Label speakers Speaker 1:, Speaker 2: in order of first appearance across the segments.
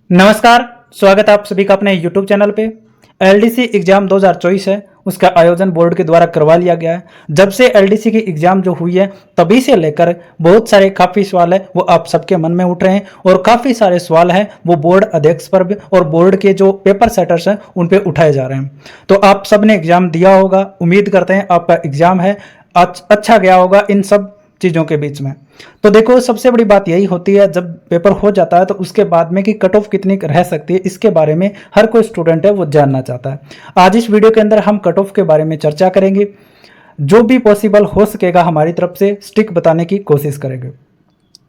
Speaker 1: नमस्कार। स्वागत है आप सभी का अपने YouTube चैनल पे। एलडीसी एग्जाम 2024 है, उसका आयोजन बोर्ड के द्वारा करवा लिया गया है। जब से एलडीसी की एग्जाम जो हुई है तभी से लेकर बहुत सारे काफ़ी सवाल है वो आप सबके मन में उठ रहे हैं और काफ़ी सारे सवाल हैं वो बोर्ड अध्यक्ष पर भी और बोर्ड के जो पेपर सेटर्स हैं उन पे उठाए जा रहे हैं। तो आप सब ने एग्जाम दिया होगा, उम्मीद करते हैं आपका एग्जाम है अच्छा गया होगा इन सब चीज़ों के बीच में। तो देखो, सबसे बड़ी बात यही होती है जब पेपर हो जाता है तो उसके बाद में कि कट ऑफ कितनी रह सकती है, इसके बारे में हर कोई स्टूडेंट है वो जानना चाहता है। आज इस वीडियो के अंदर हम कट ऑफ के बारे में चर्चा करेंगे, जो भी पॉसिबल हो सकेगा हमारी तरफ से स्टिक बताने की कोशिश करेंगे।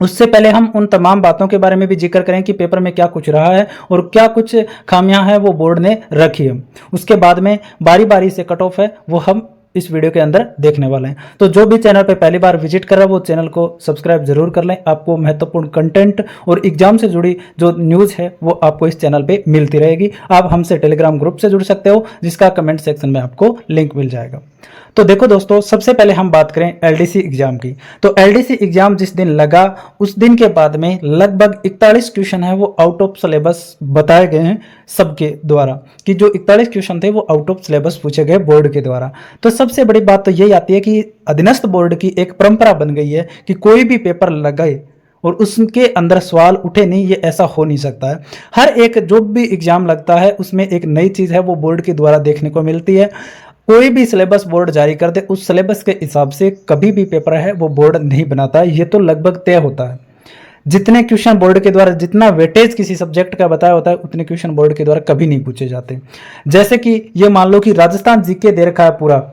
Speaker 1: उससे पहले हम उन तमाम बातों के बारे में भी जिक्र करें कि पेपर में क्या कुछ रहा है और क्या कुछ खामियां हैं वो बोर्ड ने रखी है। उसके बाद में बारी बारी से कट ऑफ है वो हम इस वीडियो के अंदर देखने वाले हैं। तो जो भी चैनल पे पहली बार विजिट कर रहा है वो चैनल को सब्सक्राइब जरूर कर लें। आपको महत्वपूर्ण कंटेंट और एग्जाम से जुड़ी जो न्यूज़ है वो आपको इस चैनल पे मिलती रहेगी। आप हमसे टेलीग्राम ग्रुप से जुड़ सकते हो, जिसका कमेंट सेक्शन में आपको लिंक मिल जाएगा। तो देखो दोस्तों, सबसे पहले हम बात करें एलडीसी एग्जाम की। तो एलडीसी एग्जाम जिस दिन लगा उस दिन के बाद में लगभग 41 क्वेश्चन है वो आउट ऑफ सिलेबस बताए गए हैं सबके द्वारा, कि जो 41 क्वेश्चन थे वो आउट ऑफ सिलेबस पूछे गए बोर्ड के द्वारा। तो सबसे बड़ी बात तो यही आती है कि अधीनस्थ बोर्ड की एक परंपरा बन गई है कि कोई भी पेपर लगाए और उसके अंदर सवाल उठे नहीं, ये ऐसा हो नहीं सकता है। हर एक जो भी एग्जाम लगता है उसमें एक नई चीज़ है वो बोर्ड के द्वारा देखने को मिलती है। कोई भी सिलेबस बोर्ड जारी कर दे उस सिलेबस के हिसाब से कभी भी पेपर है वो बोर्ड नहीं बनाता है, ये तो लगभग तय होता है। जितने क्वेश्चन बोर्ड के द्वारा, जितना वेटेज किसी सब्जेक्ट का बताया होता है उतने क्वेश्चन बोर्ड के द्वारा कभी नहीं पूछे जाते। जैसे कि ये मान लो कि राजस्थान जीके दे रखा है पूरा,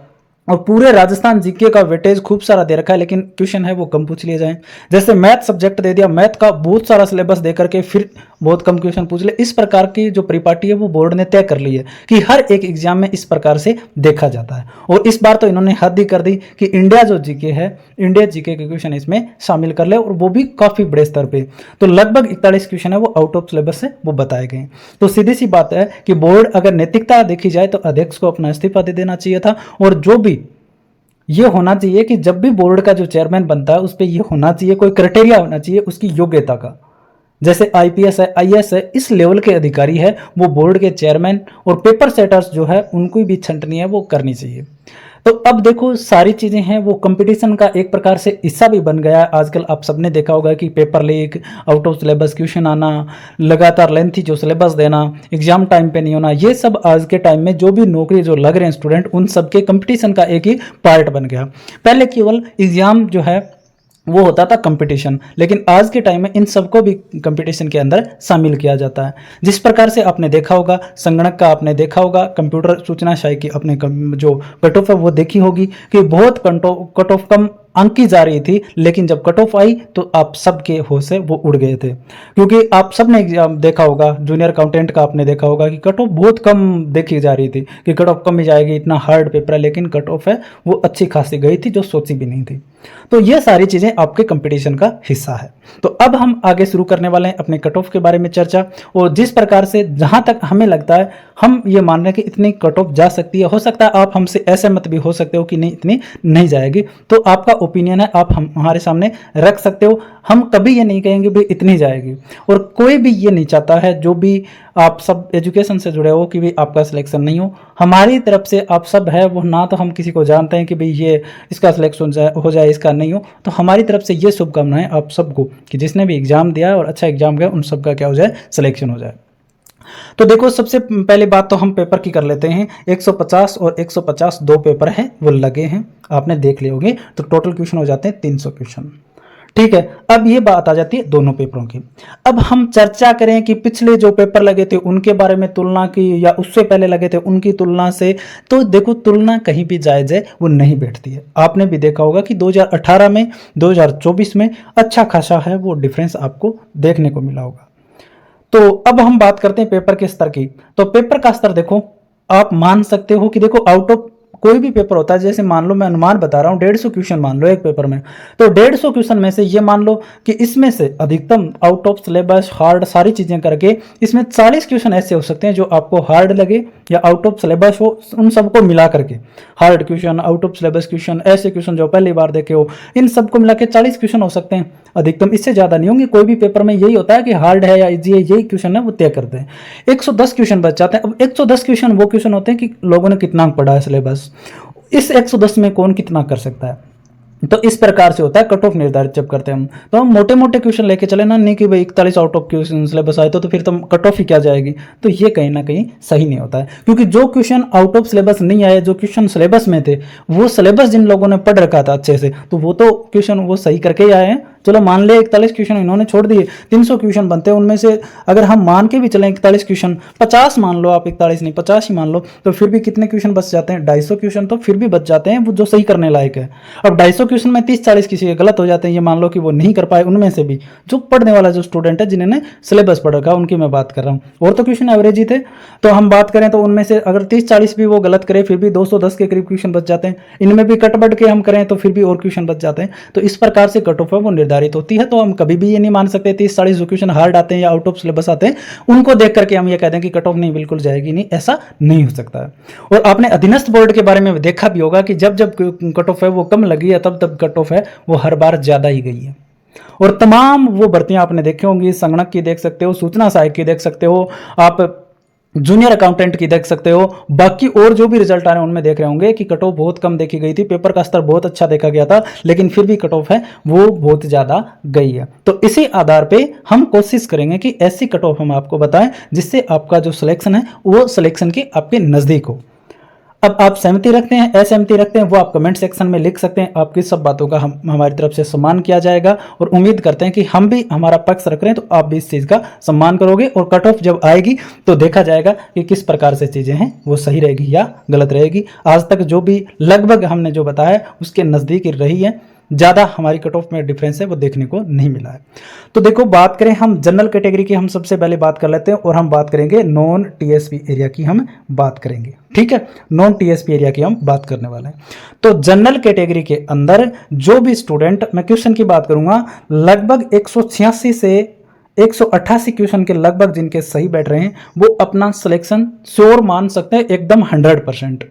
Speaker 1: और पूरे राजस्थान जीके का वेटेज खूब सारा दे रखा है लेकिन क्वेश्चन है वो कम पूछ लिए जाएं। जैसे मैथ सब्जेक्ट दे दिया, मैथ का बहुत सारा सिलेबस दे करके फिर बहुत कम क्वेश्चन पूछ ले। इस प्रकार की जो परिपाटी है वो बोर्ड ने तय कर ली है कि हर एक एग्जाम में इस प्रकार से देखा जाता है। और इस बार तो इन्होंने हद ही कर दी कि इंडिया जो जीके है, इंडिया जीके के क्वेश्चन इसमें शामिल कर ले, और वो भी काफ़ी बड़े स्तर पर। तो लगभग 41 क्वेश्चन है वो आउट ऑफ सिलेबस से वो बताए गए। तो सीधी सी बात है कि बोर्ड अगर नैतिकता देखी जाए तो अध्यक्ष को अपना इस्तीफा दे देना चाहिए था। और जो भी ये होना चाहिए कि जब भी बोर्ड का जो चेयरमैन बनता है उस पर ये होना चाहिए, कोई क्राइटेरिया होना चाहिए उसकी योग्यता का। जैसे आईपीएस है, आईएएस है, इस लेवल के अधिकारी है वो बोर्ड के चेयरमैन और पेपर सेटर्स जो है उनको भी छंटनी है वो करनी चाहिए। तो अब देखो, सारी चीज़ें हैं वो कंपटीशन का एक प्रकार से हिस्सा भी बन गया है। आजकल आप सबने देखा होगा कि paper leak, out of syllabus question आना, लगातार लेंथी जो सिलेबस देना, एग्जाम टाइम पे नहीं होना, ये सब आज के टाइम में जो भी नौकरी जो लग रहे हैं स्टूडेंट, उन सब के कंपटीशन का एक ही पार्ट बन गया। पहले केवल एग्जाम जो है वो होता था कंपटीशन, लेकिन आज के टाइम में इन सबको भी कंपटीशन के अंदर शामिल किया जाता है। जिस प्रकार से आपने देखा होगा संगणक का, आपने देखा होगा कंप्यूटर सूचना शाही की अपने जो कट ऑफ है वो देखी होगी कि बहुत कट ऑफ कम अंक की जा रही थी, लेकिन जब कट ऑफ आई तो आप सबके होश से वो उड़ गए थे। क्योंकि आप सब ने देखा होगा, जूनियर अकाउंटेंट का आपने देखा होगा कि कट ऑफ बहुत कम देखी जा रही थी कि कट ऑफ कम ही जाएगी, इतना हार्ड पेपर है, लेकिन कट ऑफ है वो अच्छी खासी गई थी जो सोची भी नहीं थी। तो ये सारी चीज़ें आपके कंपटीशन का हिस्सा है। तो अब हम आगे शुरू करने वाले हैं अपने कट ऑफ के बारे में चर्चा। और जिस प्रकार से जहां तक हमें लगता है हम ये मान रहे हैं कि इतनी कट ऑफ जा सकती है, हो सकता है आप हमसे असहमत भी हो सकते हो कि नहीं इतनी नहीं जाएगी, तो आपका ओपिनियन है, आप हमारे सामने रख सकते हो। हम कभी ये नहीं कहेंगे भी इतनी जाएगी, और कोई भी ये नहीं चाहता है, जो भी आप सब एजुकेशन से जुड़े हो, कि भी आपका सिलेक्शन नहीं हो। हमारी तरफ से आप सब है वो, ना तो हम किसी को जानते हैं कि भाई ये इसका सिलेक्शन हो जाए इसका नहीं हो, तो हमारी तरफ से ये शुभकामनाएं आप सबको कि जिसने भी एग्जाम दिया है और अच्छा एग्जाम गया उन सबका क्या हो जाए, सिलेक्शन हो जाए। तो देखो, सबसे पहले बात तो हम पेपर की कर लेते हैं। 150 और 150 दो पेपर हैं वो लगे हैं, आपने देख लिए होंगे। तो टोटल क्वेश्चन हो जाते हैं 300 क्वेश्चन, ठीक है। अब ये बात आ जाती है दोनों पेपरों की। अब हम चर्चा करें कि पिछले जो पेपर लगे थे उनके बारे में तुलना की, या उससे पहले लगे थे उनकी तुलना से, तो देखो तुलना कहीं भी जायज है वो नहीं बैठती है। आपने भी देखा होगा कि 2018 में 2024 में अच्छा खासा है वो डिफरेंस आपको देखने को मिला होगा। तो अब हम बात करते हैं पेपर के स्तर की। तो पेपर का स्तर देखो, आप मान सकते हो कि देखो आउट ऑफ कोई भी पेपर होता है, जैसे मान लो मैं अनुमान बता रहा हूँ 150 क्वेश्चन मान लो एक पेपर में, तो 150 क्वेश्चन में से ये मान लो कि इसमें से अधिकतम आउट ऑफ सिलेबस हार्ड सारी चीज़ें करके इसमें 40 क्वेश्चन ऐसे हो सकते हैं जो आपको हार्ड लगे या आउट ऑफ सिलेबस हो, उन सबको मिला करके hard question, out of syllabus question, ऐसे क्वेश्चन जो पहली बार देखे हो, इन सबको मिला के 40 क्वेश्चन हो सकते हैं अधिकतम, इससे ज़्यादा नहीं होंगे। कोई भी पेपर में यही होता है कि हार्ड है या इजी है, यही क्वेश्चन है वो तय करते हैं। 110 क्वेश्चन बच जाते हैं। अब 110 क्वेश्चन वो क्वेश्चन होते हैं कि लोगों ने कितना पढ़ा है सिलेबस, इस 110 में कौन कितना कर सकता है। तो इस प्रकार से होता है कट ऑफ निर्धारित जब करते हैं हम। तो हम मोटे मोटे क्वेश्चन लेके चले ना, नहीं कि भाई 41 आउट ऑफ क्वेश्चन सिलेबस आए तो फिर तो कट ऑफ ही क्या जाएगी, तो ये कहीं ना कहीं सही नहीं होता है। क्योंकि जो क्वेश्चन आउट ऑफ सिलेबस नहीं आए, जो क्वेश्चन सिलेबस में थे, वो सिलेबस जिन लोगों ने पढ़ रखा था अच्छे से, तो वो तो क्वेश्चन वो सही करके ही आए हैं। चलो मान ले 41 क्वेश्चन इन्होंने छोड़ दिए, 300 क्वेश्चन बनते हैं, उनमें से अगर हम मान के भी चलें 41 क्वेश्चन, 50 मान लो आप, 41 नहीं 50 ही मान लो, तो फिर भी कितने क्वेश्चन बच जाते हैं, 250 क्वेश्चन तो फिर भी बच जाते हैं वो जो सही करने लायक है। अब 250 क्वेश्चन में 30-40 किसी के गलत हो जाते हैं, ये मान लो कि वो नहीं कर पाए, उनमें से भी जो पढ़ने वाला जो स्टूडेंट है जिन्होंने सिलेबस पढ़ रखा उनकी मैं बात कर रहा हूँ, और तो क्वेश्चन एवरेज ही थे। तो हम बात करें तो उनमें से अगर 30-40 भी वो गलत करे फिर भी 210 के करीब क्वेश्चन बच जाते हैं। इनमें भी कट बढ़ के हम करें तो फिर भी और क्वेश्चन बच जाते हैं। तो इस प्रकार से कट ऑफ है वो निर्धारित होती है। तो हम कभी भी ये नहीं मान सकते 30-40 जो क्वेश्चन हार्ड आते हैं या आउट ऑफ सिलेबस आते हैं उनको देख करके हम ये कहते हैं कि कट ऑफ नहीं बिल्कुल जाएगी, नहीं, ऐसा नहीं हो सकता है। और आपने अधीनस्थ बोर्ड के बारे में देखा भी होगा कि जब जब कट ऑफ है वो कम लगी है, तब तब कट ऑफ है वो हर बार ज्यादा ही गई है। और तमाम वो भर्तियां आपने देखी होंगी, संगणक की देख सकते हो, सूचना सहायक की देख सकते हो, आप जूनियर अकाउंटेंट की देख सकते हो, बाकी और जो भी रिजल्ट आ रहे हैं उनमें देख रहे होंगे कि कट ऑफ बहुत कम देखी गई थी, पेपर का स्तर बहुत अच्छा देखा गया था, लेकिन फिर भी कट ऑफ है वो बहुत ज़्यादा गई है। तो इसी आधार पे हम कोशिश करेंगे कि ऐसी कट ऑफ हम आपको बताएं जिससे आपका जो सिलेक्शन है वो सिलेक्शन के आपके नज़दीक हो। अब आप सहमति रखते हैं, असहमति रखते हैं, वो आप कमेंट सेक्शन में लिख सकते हैं। आपकी सब बातों का हमारी तरफ से सम्मान किया जाएगा और उम्मीद करते हैं कि हम भी हमारा पक्ष रख रहे हैं तो आप भी इस चीज़ का सम्मान करोगे। और कट ऑफ जब आएगी तो देखा जाएगा कि किस प्रकार से चीज़ें हैं वो सही रहेगी या गलत रहेगी। आज तक जो भी लगभग हमने जो बताया उसके नज़दीक रही है, ज़्यादा हमारी कट ऑफ में डिफरेंस है वो देखने को नहीं मिला है। तो देखो, बात करें हम जनरल कैटेगरी की, हम सबसे पहले बात कर लेते हैं और हम बात करेंगे नॉन टीएसपी एरिया की हम बात करेंगे। ठीक है, नॉन टीएसपी एरिया की हम बात करने वाले हैं। तो जनरल कैटेगरी के अंदर जो भी स्टूडेंट, मैं क्वेश्चन की बात करूंगा, लगभग 186 से 188 क्वेश्चन के लगभग जिनके सही बैठ रहे हैं वो अपना सिलेक्शन श्योर मान सकते हैं, एकदम 100%।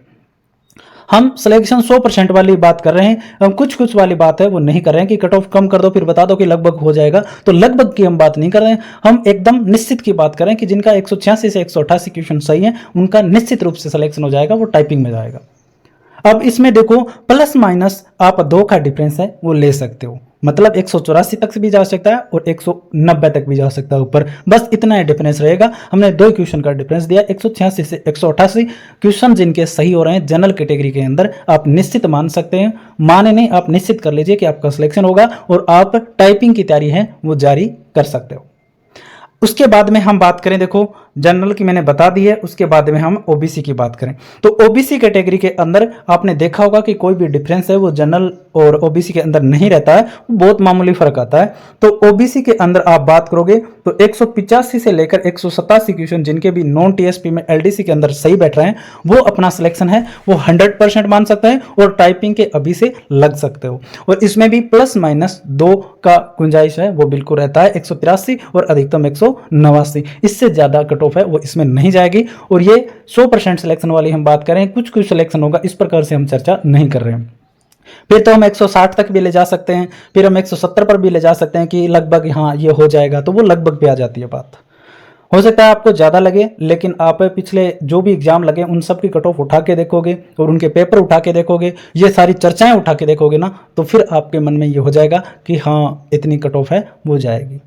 Speaker 1: हम सिलेक्शन 100% वाली बात कर रहे हैं, हम कुछ वाली बात है वो नहीं कर रहे हैं कि कट ऑफ कम कर दो फिर बता दो कि लगभग हो जाएगा। तो लगभग की हम बात नहीं कर रहे हैं, हम एकदम निश्चित की बात कर रहे हैं कि जिनका 186 से 188 क्वेश्चन सही है उनका निश्चित रूप से सिलेक्शन हो जाएगा, वो टाइपिंग में जाएगा। अब इसमें देखो प्लस माइनस आप 2 का डिफरेंस है वो ले सकते हो, मतलब 184 तक भी जा सकता है और 190 तक भी जा सकता है ऊपर, बस इतना ही डिफरेंस रहेगा। हमने 2 क्वेश्चन का डिफरेंस दिया, 186 से 188 क्वेश्चन जिनके सही हो रहे हैं जनरल कैटेगरी के अंदर आप निश्चित मान सकते हैं, माने नहीं आप निश्चित कर लीजिए कि आपका सिलेक्शन होगा और आप टाइपिंग की तैयारी है वो जारी कर सकते हो। उसके बाद में हम बात करें, देखो जनरल की मैंने बता दी है, उसके बाद में हम ओबीसी की बात करें तो ओबीसी कैटेगरी के अंदर आपने देखा होगा कि कोई भी डिफरेंस है वो जनरल और ओबीसी के अंदर नहीं रहता है, बहुत मामूली फर्क आता है। तो ओबीसी के अंदर आप बात करोगे तो 185 से लेकर 187 क्वेश्चन जिनके भी नॉन टीएसपी में एलडीसी के अंदर सही बैठ रहे हैं वो अपना सिलेक्शन है वो 100% मान सकते हैं और टाइपिंग के अभी से लग सकते हो। और इसमें भी प्लस माइनस 2 का गुंजाइश है वो बिल्कुल रहता है, 183 और अधिकतम 189, इससे ज्यादा कट ऑफ है वो इसमें नहीं जाएगी। और ये 100% सिलेक्शन वाली हम बात करें, कुछ सिलेक्शन होगा इस प्रकार से हम चर्चा नहीं कर रहे हैं। फिर तो हम 160 तक भी ले जा सकते हैं, फिर हम 170 पर भी ले जा सकते हैं कि लगभग हाँ ये हो जाएगा, तो वो लगभग पे आ जाती है बात। हो सकता है आपको ज़्यादा लगे, लेकिन आप पिछले जो भी एग्जाम लगे उन सब की कट ऑफ उठा के देखोगे और उनके पेपर उठा के देखोगे, ये सारी चर्चाएं उठा के देखोगे ना, तो फिर आपके मन में ये हो जाएगा कि हाँ इतनी कट ऑफ है वो जाएगी।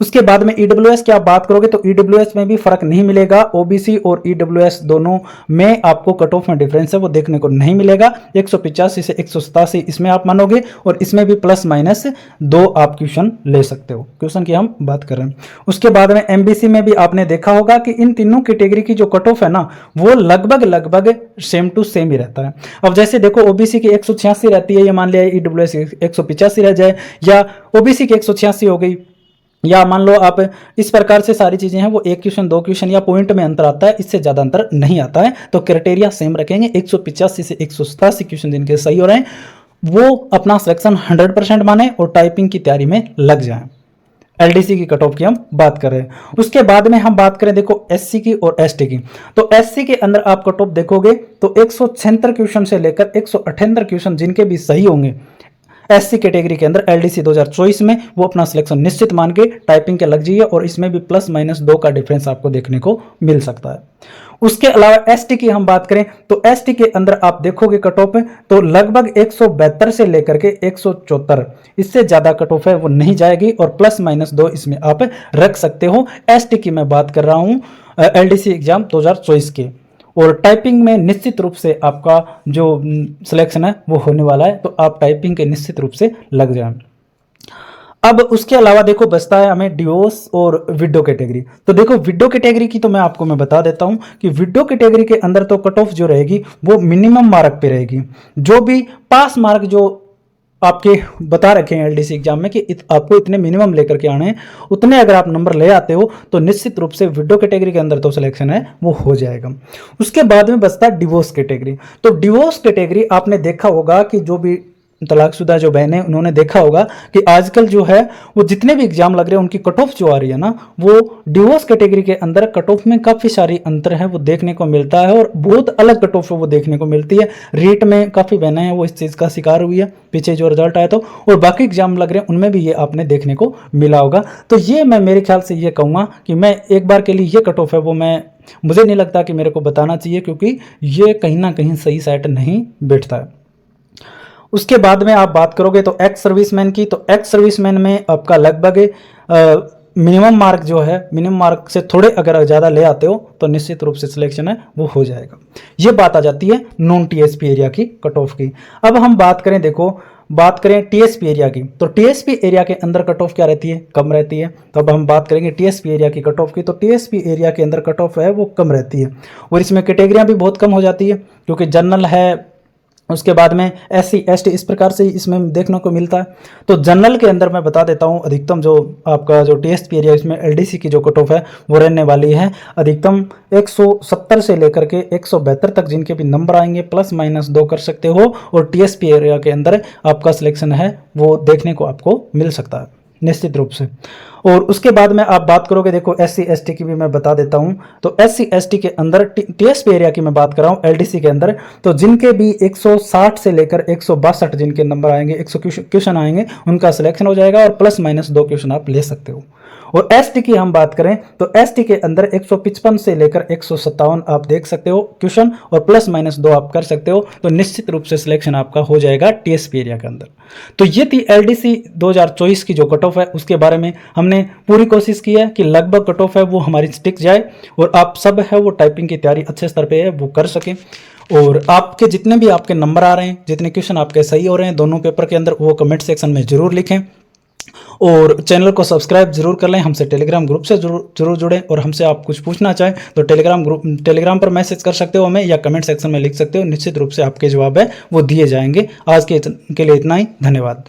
Speaker 1: उसके बाद में ईडब्ल्यूएस की आप बात करोगे तो ईडब्ल्यूएस में भी फर्क नहीं मिलेगा, ओबीसी और ईडब्ल्यूएस दोनों में आपको कट ऑफ में डिफरेंस है वो देखने को नहीं मिलेगा। 185 से 187 इसमें आप मानोगे और इसमें भी प्लस माइनस 2 आप क्वेश्चन ले सकते हो, क्वेश्चन की हम बात कर रहे हैं। उसके बाद में एमबीसी में भी आपने देखा होगा कि इन तीनों कैटेगरी की जो कट ऑफ है ना वो लगभग सेम टू सेम ही रहता है। अब जैसे देखो ओबीसी की 186 रहती है, ये मान लिया ईडब्ल्यूएस 185 रह जाए, या ओबीसी की 186 हो गई या मान लो आप इस प्रकार से सारी चीज़ें हैं, वो एक क्वेश्चन 2 क्वेश्चन या पॉइंट में अंतर आता है, इससे ज़्यादा अंतर नहीं आता है। तो क्राइटेरिया सेम रखेंगे। 185 से 187 क्वेश्चन जिनके सही हो रहे हैं वो अपना सिलेक्शन 100% माने और टाइपिंग की तैयारी में लग जाएं। एलडीसी की कट ऑफ की हम बात कर रहे हैं। उसके बाद में हम बात करें देखो एससी की और एसटी की। तो एससी के अंदर आप कट ऑफ देखोगे तो 176 क्वेश्चन से लेकर 178 क्वेश्चन जिनके भी सही होंगे एससी कैटेगरी के अंदर एलडीसी 2024 में वो अपना सिलेक्शन निश्चित मान के टाइपिंग के लग जाइए और इसमें भी +-2 का डिफरेंस आपको देखने को मिल सकता है। उसके अलावा एसटी की हम बात करें तो एसटी के अंदर आप देखोगे कट ऑफ तो लगभग 172 से लेकर के 174, इससे ज्यादा कट ऑफ है वो नहीं जाएगी और +-2 इसमें आप रख सकते हो। एसटी की मैं बात कर रहा हूं एलडीसी एग्जाम 2024 के, और टाइपिंग में निश्चित रूप से आपका जो सिलेक्शन है वो होने वाला है, तो आप टाइपिंग के निश्चित रूप से लग जाएं। अब उसके अलावा देखो बचता है हमें डिवोर्स और विडो कैटेगरी। तो देखो विडो कैटेगरी की तो मैं बता देता हूं कि विडो कैटेगरी के अंदर तो कट ऑफ जो रहेगी वो मिनिमम मार्क पे रहेगी। जो भी पास मार्क जो आपके बता रखे हैं एलडीसी एग्जाम में कि आपको इतने मिनिमम लेकर के आने हैं, उतने अगर आप नंबर ले आते हो तो निश्चित रूप से विडो कैटेगरी के अंदर तो सिलेक्शन है वो हो जाएगा। उसके बाद में बचता है डिवोर्स कैटेगरी। तो डिवोर्स कैटेगरी आपने देखा होगा कि जो भी तलाकशुदा जो बहनें उन्होंने देखा होगा कि आजकल जो है वो जितने भी एग्जाम लग रहे हैं उनकी कट ऑफ जो आ रही है ना, वो डिवोर्स कैटेगरी के अंदर कट ऑफ में काफ़ी सारी अंतर है वो देखने को मिलता है और बहुत अलग कट ऑफ वो देखने को मिलती है। रेट में काफ़ी बहनें हैं वो इस चीज़ का शिकार हुई है पीछे जो रिजल्ट आया तो, और बाकी एग्जाम लग रहे हैं उनमें भी ये आपने देखने को मिला होगा। तो ये मैं मेरे ख्याल से ये कहूँगा कि मैं एक बार के लिए ये कट ऑफ है वो मुझे नहीं लगता कि मेरे को बताना चाहिए, क्योंकि ये कहीं ना कहीं सही सेट नहीं बैठता है। उसके बाद में आप बात करोगे तो एक्स सर्विसमैन की, तो एक्स सर्विसमैन में आपका लगभग मिनिमम मार्क जो है मिनिमम मार्क से थोड़े अगर ज़्यादा ले आते हो तो निश्चित रूप से सिलेक्शन है वो हो जाएगा। ये बात आ जाती है नॉन टीएसपी एरिया की कट ऑफ की। अब हम बात करें टीएसपी एरिया की, तो टीएसपी एरिया के अंदर कट ऑफ क्या रहती है, कम रहती है। तो अब हम बात करेंगे टीएसपी एरिया की कट ऑफ की, तो टीएसपी एरिया के अंदर कट ऑफ है वो कम रहती है और इसमें कैटेगरियाँ भी बहुत कम हो जाती है, क्योंकि जनरल है, उसके बाद में एससी एसटी इस प्रकार से इसमें देखने को मिलता है। तो जनरल के अंदर मैं बता देता हूं अधिकतम जो आपका जो टीएसपी एरिया इसमें एलडीसी की जो कट ऑफ है वो रहने वाली है अधिकतम 170 से लेकर के 172 तक जिनके भी नंबर आएंगे +-2 कर सकते हो, और टीएसपी एरिया के अंदर आपका सिलेक्शन है वो देखने को आपको मिल सकता है निश्चित रूप से। और उसके बाद में आप बात करोगे देखो एससी एसटी की भी मैं बता देता हूं, तो एससी एसटी के अंदर टीएसपी एरिया की मैं बात कर रहा हूं एलडीसी के अंदर, तो जिनके भी 160 से लेकर 162 जिनके नंबर आएंगे 100 क्वेश्चन आएंगे उनका सिलेक्शन हो जाएगा और +-2 क्वेश्चन आप ले सकते हो। और एसटी की हम बात करें तो एसटी के अंदर 155 से लेकर 157 आप देख सकते हो क्वेश्चन और +-2 आप कर सकते हो, तो निश्चित रूप से सिलेक्शन आपका हो जाएगा टीएसपी एरिया के अंदर। तो ये थी एलडीसी 2024 की जो कट ऑफ है उसके बारे में हमने पूरी कोशिश की है कि लगभग कट ऑफ है वो हमारी स्टिक जाए और आप सब है वो टाइपिंग की तैयारी अच्छे स्तर पे है वो कर सकें, और आपके जितने भी आपके नंबर आ रहे हैं जितने क्वेश्चन आपके सही हो रहे हैं दोनों पेपर के अंदर वो कमेंट सेक्शन में जरूर लिखें, और चैनल को सब्सक्राइब जरूर कर लें, हमसे टेलीग्राम ग्रुप से जरूर जुड़ें, और हमसे आप कुछ पूछना चाहें तो टेलीग्राम पर मैसेज कर सकते हो हमें या कमेंट सेक्शन में लिख सकते हो, निश्चित रूप से आपके जवाब है वो दिए जाएंगे। आज के लिए इतना ही, धन्यवाद।